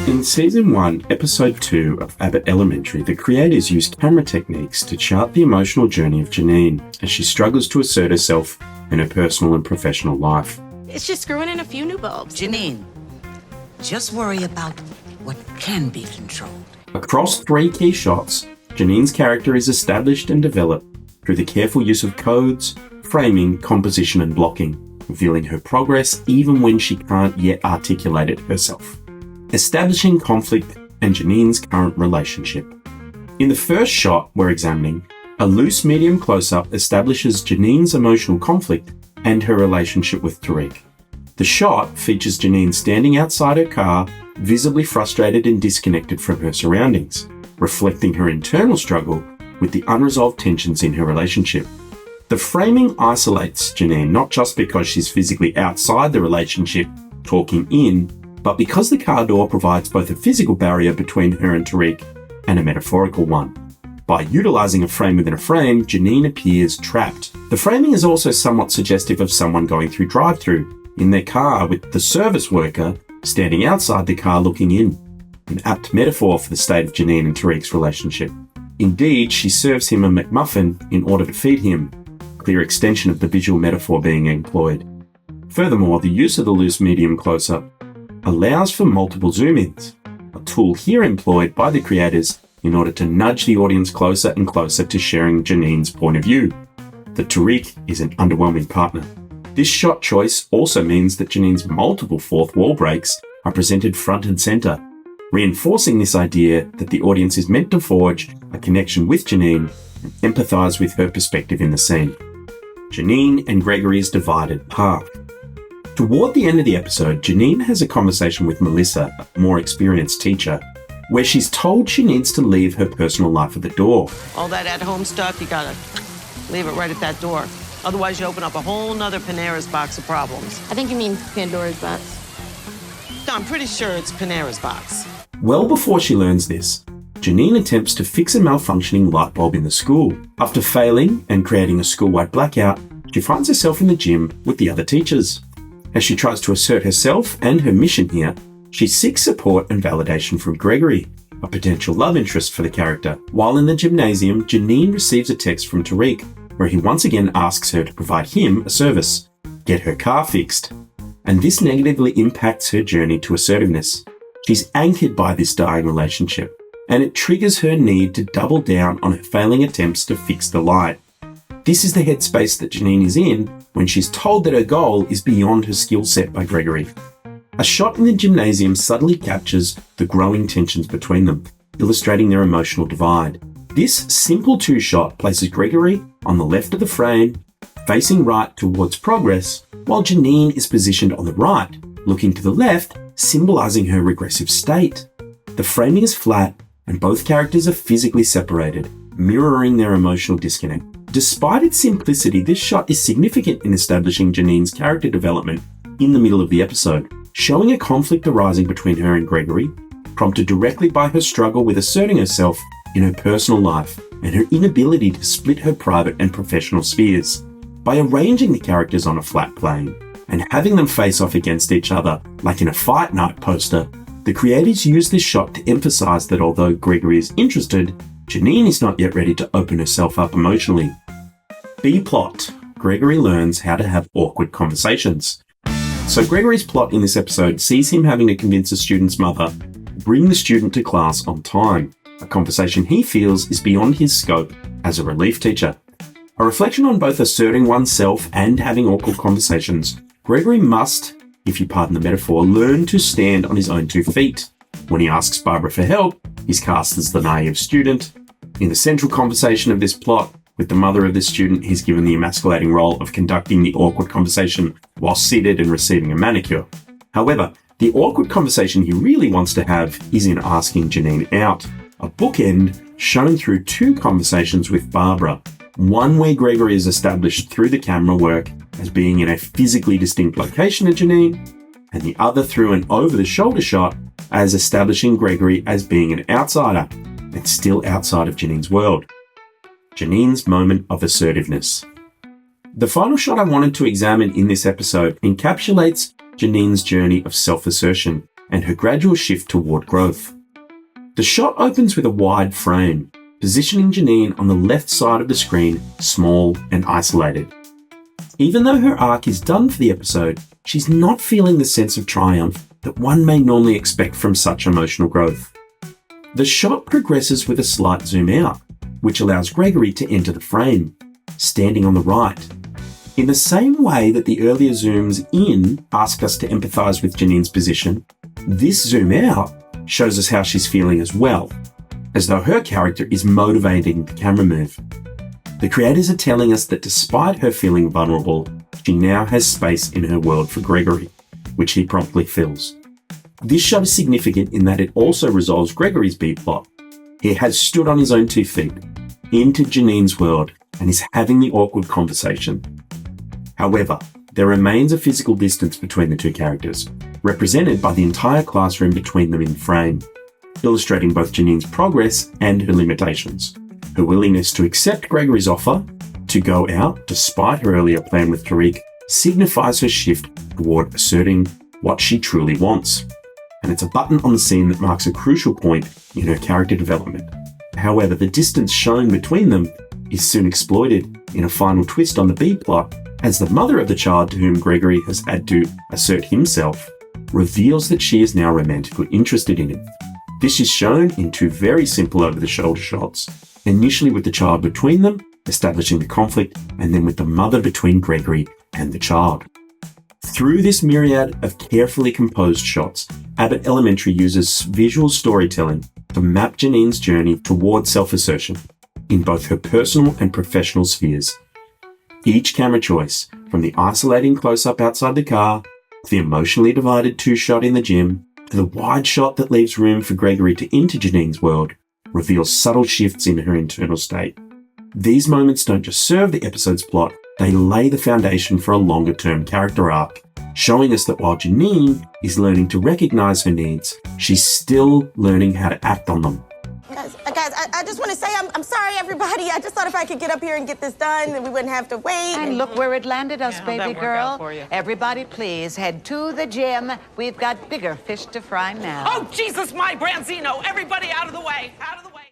In Season 1, Episode 2 of Abbott Elementary, the creators used camera techniques to chart the emotional journey of Janine as she struggles to assert herself in her personal and professional life. It's just screwing in a few new bulbs. Janine, just worry about what can be controlled. Across 3 key shots, Janine's character is established and developed through the careful use of codes, framing, composition and blocking, revealing her progress even when she can't yet articulate it herself. Establishing conflict and Janine's current relationship. In the first shot we're examining, a loose medium close-up establishes Janine's emotional conflict and her relationship with Tariq. The shot features Janine standing outside her car, visibly frustrated and disconnected from her surroundings, reflecting her internal struggle with the unresolved tensions in her relationship. The framing isolates Janine not just because she's physically outside the relationship, talking in, but because the car door provides both a physical barrier between her and Tariq and a metaphorical one. By utilising a frame within a frame, Janine appears trapped. The framing is also somewhat suggestive of someone going through drive-through in their car with the service worker standing outside the car looking in, an apt metaphor for the state of Janine and Tariq's relationship. Indeed, she serves him a McMuffin in order to feed him, clear extension of the visual metaphor being employed. Furthermore, the use of the loose medium close-up allows for multiple zoom-ins, a tool here employed by the creators in order to nudge the audience closer and closer to sharing Janine's point of view, that Tariq is an underwhelming partner. This shot choice also means that Janine's multiple fourth wall breaks are presented front and center, reinforcing this idea that the audience is meant to forge a connection with Janine and empathize with her perspective in the scene. Janine and Gregory's divided path. Toward the end of the episode, Janine has a conversation with Melissa, a more experienced teacher, where she's told she needs to leave her personal life at the door. All that at-home stuff, you gotta leave it right at that door. Otherwise, you open up a whole nother Panera's box of problems. I think you mean Pandora's box. No, I'm pretty sure it's Panera's box. Well before she learns this, Janine attempts to fix a malfunctioning light bulb in the school. After failing and creating a school-wide blackout, she finds herself in the gym with the other teachers. As she tries to assert herself and her mission here, she seeks support and validation from Gregory, a potential love interest for the character. While in the gymnasium, Janine receives a text from Tariq, where he once again asks her to provide him a service, get her car fixed. And this negatively impacts her journey to assertiveness. She's anchored by this dying relationship, and it triggers her need to double down on her failing attempts to fix the light. This is the headspace that Janine is in when she's told that her goal is beyond her skill set by Gregory. A shot in the gymnasium subtly captures the growing tensions between them, illustrating their emotional divide. This simple 2-shot places Gregory on the left of the frame, facing right towards progress, while Janine is positioned on the right, looking to the left, symbolizing her regressive state. The framing is flat, and both characters are physically separated, mirroring their emotional disconnect. Despite its simplicity, this shot is significant in establishing Janine's character development in the middle of the episode, showing a conflict arising between her and Gregory, prompted directly by her struggle with asserting herself in her personal life and her inability to split her private and professional spheres. By arranging the characters on a flat plane and having them face off against each other like in a Fight Night poster, the creators use this shot to emphasize that although Gregory is interested, Janine is not yet ready to open herself up emotionally. B-plot. Gregory learns how to have awkward conversations. So Gregory's plot in this episode sees him having to convince a student's mother to bring the student to class on time, a conversation he feels is beyond his scope as a relief teacher. A reflection on both asserting oneself and having awkward conversations, Gregory must, if you pardon the metaphor, learn to stand on his own 2 feet. When he asks Barbara for help, he's cast as the naive student. In the central conversation of this plot, with the mother of the student, he's given the emasculating role of conducting the awkward conversation while seated and receiving a manicure. However, the awkward conversation he really wants to have is in asking Janine out, a bookend shown through 2 conversations with Barbara, one where Gregory is established through the camera work as being in a physically distinct location to Janine, and the other through an over-the-shoulder shot as establishing Gregory as being an outsider and still outside of Janine's world. Janine's moment of assertiveness. The final shot I wanted to examine in this episode encapsulates Janine's journey of self-assertion and her gradual shift toward growth. The shot opens with a wide frame, positioning Janine on the left side of the screen, small and isolated. Even though her arc is done for the episode, she's not feeling the sense of triumph that one may normally expect from such emotional growth. The shot progresses with a slight zoom out, which allows Gregory to enter the frame, standing on the right. In the same way that the earlier zooms in ask us to empathise with Janine's position, this zoom out shows us how she's feeling as well, as though her character is motivating the camera move. The creators are telling us that despite her feeling vulnerable, she now has space in her world for Gregory, which he promptly fills. This shot is significant in that it also resolves Gregory's B-plot. He has stood on his own 2 feet, into Janine's world, and is having the awkward conversation. However, there remains a physical distance between the 2 characters, represented by the entire classroom between them in frame, illustrating both Janine's progress and her limitations. Her willingness to accept Gregory's offer to go out, despite her earlier plan with Tariq, signifies her shift toward asserting what she truly wants. And it's a button on the scene that marks a crucial point in her character development. However, the distance shown between them is soon exploited in a final twist on the B-plot, as the mother of the child to whom Gregory has had to assert himself reveals that she is now romantically interested in him. This is shown in 2 very simple over-the-shoulder shots, initially with the child between them, establishing the conflict, and then with the mother between Gregory and the child. Through this myriad of carefully composed shots, Abbott Elementary uses visual storytelling to map Janine's journey towards self-assertion in both her personal and professional spheres. Each camera choice, from the isolating close-up outside the car, to the emotionally divided 2-shot in the gym, to the wide shot that leaves room for Gregory to enter Janine's world, reveals subtle shifts in her internal state. These moments don't just serve the episode's plot, they lay the foundation for a longer-term character arc, showing us that while Janine is learning to recognise her needs, she's still learning how to act on them. Guys, I just want to say I'm sorry, everybody. I just thought if I could get up here and get this done, then we wouldn't have to wait. And look where it landed us, baby that work girl. out for you? Everybody, please head to the gym. We've got bigger fish to fry now. Oh, Jesus, my Branzino! Everybody out of the way! Out of the way!